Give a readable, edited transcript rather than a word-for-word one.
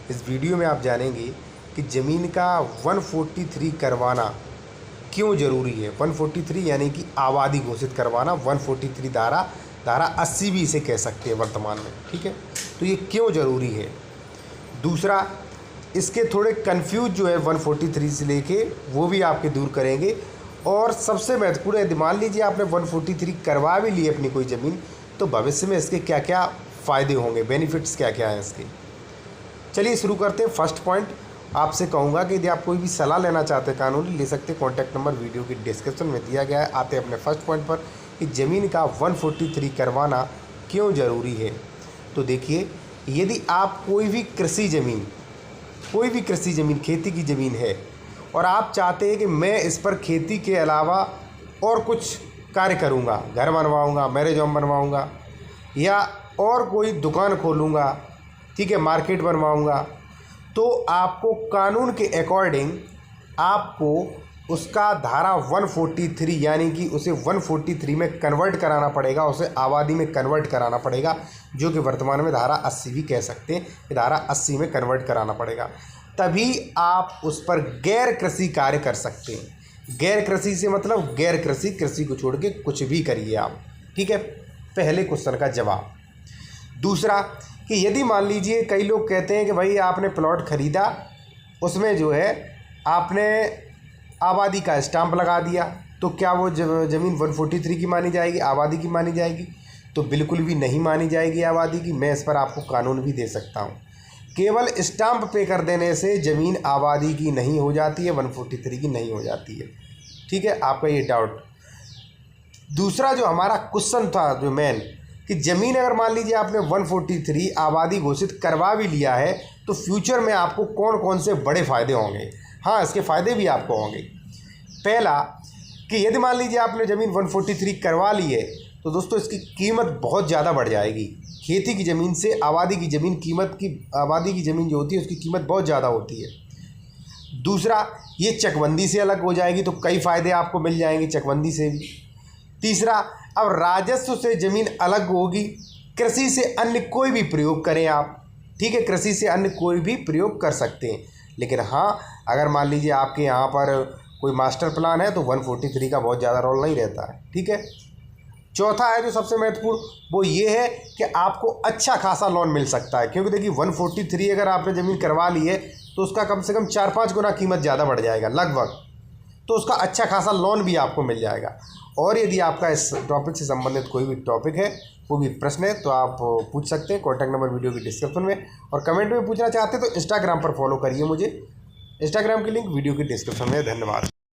इस वीडियो में आप जानेंगे कि ज़मीन का 143 करवाना क्यों ज़रूरी है। 143 यानी कि आबादी घोषित करवाना। 143 धारा 80 भी इसे कह सकते हैं वर्तमान में, ठीक है। तो ये क्यों ज़रूरी है। दूसरा, इसके थोड़े कंफ्यूज जो है 143 से लेके वो भी आपके दूर करेंगे। और सबसे महत्वपूर्ण है, मान लीजिए आपने 143 करवा भी ली अपनी कोई ज़मीन, तो भविष्य में इसके क्या क्या फ़ायदे होंगे, बेनिफिट्स क्या क्या हैं इसके। चलिए शुरू करते हैं। फर्स्ट पॉइंट, आपसे कहूँगा कि यदि आप कोई भी सलाह लेना चाहते हैं कानूनी, ले सकते हैं। कॉन्टैक्ट नंबर वीडियो के डिस्क्रिप्शन में दिया गया है। आते हैं अपने फर्स्ट पॉइंट पर कि ज़मीन का 143 करवाना क्यों ज़रूरी है। तो देखिए, यदि आप कोई भी कृषि ज़मीन खेती की ज़मीन है और आप चाहते हैं कि मैं इस पर खेती के अलावा और कुछ कार्य करूँगा, घर बनवाऊँगा, मैरिज होम बनवाऊँगा या और कोई दुकान खोलूँगा, ठीक है, मार्केट बनवाऊँगा, तो आपको कानून के अकॉर्डिंग आपको उसका धारा 143 यानी कि उसे 143 में कन्वर्ट कराना पड़ेगा, उसे आबादी में कन्वर्ट कराना पड़ेगा, जो कि वर्तमान में धारा 80 भी कह सकते हैं। धारा 80 में कन्वर्ट कराना पड़ेगा, तभी आप उस पर गैर कृषि कार्य कर सकते हैं। गैर कृषि से मतलब गैर कृषि को छोड़ के कुछ भी करिए आप, ठीक है। पहले क्वेश्चन का जवाब। दूसरा कि यदि मान लीजिए कई लोग कहते हैं कि भाई आपने प्लॉट ख़रीदा, उसमें जो है आपने आबादी का स्टाम्प लगा दिया, तो क्या वो ज़मीन 143 की मानी जाएगी, आबादी की मानी जाएगी? तो बिल्कुल भी नहीं मानी जाएगी आबादी की। मैं इस पर आपको कानून भी दे सकता हूँ। केवल स्टाम्प पे कर देने से ज़मीन आबादी की नहीं हो जाती है, 143 की नहीं हो जाती है, ठीक है। आपका ये डाउट। दूसरा जो हमारा क्वेश्चन था जो मेन, कि ज़मीन अगर मान लीजिए आपने 143 आबादी घोषित करवा भी लिया है, तो फ्यूचर में आपको कौन कौन से बड़े फ़ायदे होंगे। हाँ, इसके फ़ायदे भी आपको होंगे। पहला कि यदि मान लीजिए आपने ज़मीन 143 करवा ली है, तो दोस्तों इसकी कीमत बहुत ज़्यादा बढ़ जाएगी। खेती की ज़मीन से आबादी की ज़मीन आबादी की ज़मीन जो होती है उसकी कीमत बहुत ज़्यादा होती है। दूसरा, ये चकबंदी से अलग हो जाएगी, तो कई फ़ायदे आपको मिल जाएंगे चकबंदी से भी। तीसरा, अब राजस्व से ज़मीन अलग होगी। कृषि से अन्य कोई भी प्रयोग करें आप, ठीक है, कृषि से अन्य कोई भी प्रयोग कर सकते हैं। लेकिन हाँ, अगर मान लीजिए आपके यहाँ पर कोई मास्टर प्लान है तो 143 का बहुत ज़्यादा रोल नहीं रहता है, ठीक है। चौथा है जो सबसे महत्वपूर्ण, वो ये है कि आपको अच्छा खासा लोन मिल सकता है, क्योंकि देखिए 143 अगर आपने ज़मीन करवा ली है तो उसका कम से कम 4-5 गुना कीमत ज़्यादा बढ़ जाएगा लगभग, तो उसका अच्छा खासा लोन भी आपको मिल जाएगा। और यदि आपका इस टॉपिक से संबंधित कोई भी टॉपिक है, कोई भी प्रश्न है, तो आप पूछ सकते हैं। कॉन्टैक्ट नंबर वीडियो की डिस्क्रिप्शन में, और कमेंट में पूछना चाहते हैं तो इंस्टाग्राम पर फॉलो करिए मुझे। इंस्टाग्राम की लिंक वीडियो की डिस्क्रिप्शन में है। धन्यवाद।